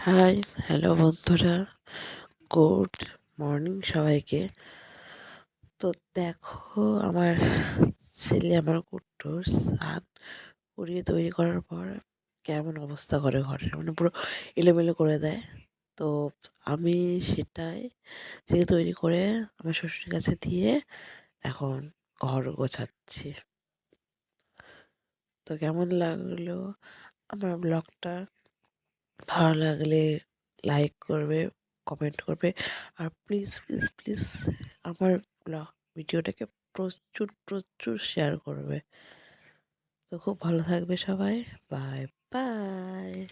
High, hello বন্ধুরা, good morning সবাইকে। তো দেখো, আমার ছেলে আমার কুট্টু স্নান করিয়ে তৈরি করার পর কেমন অবস্থা করে ঘরের, মানে পুরো এলোমেলো করে দেয়। তো আমি সেটাই থেকে তৈরি করে আমার শ্বশুরের কাছে দিয়ে এখন ঘর গোছাচ্ছি। তো কেমন লাগলো আমার ব্লগটা? ভালো লাগলে লাইক করবে, কমেন্ট করবে, আর প্লিজ প্লিজ প্লিজ আমার ভিডিওটাকে প্রচুর প্রচুর শেয়ার করবে। তো খুব ভালো থাকবে সবাই। Bye bye.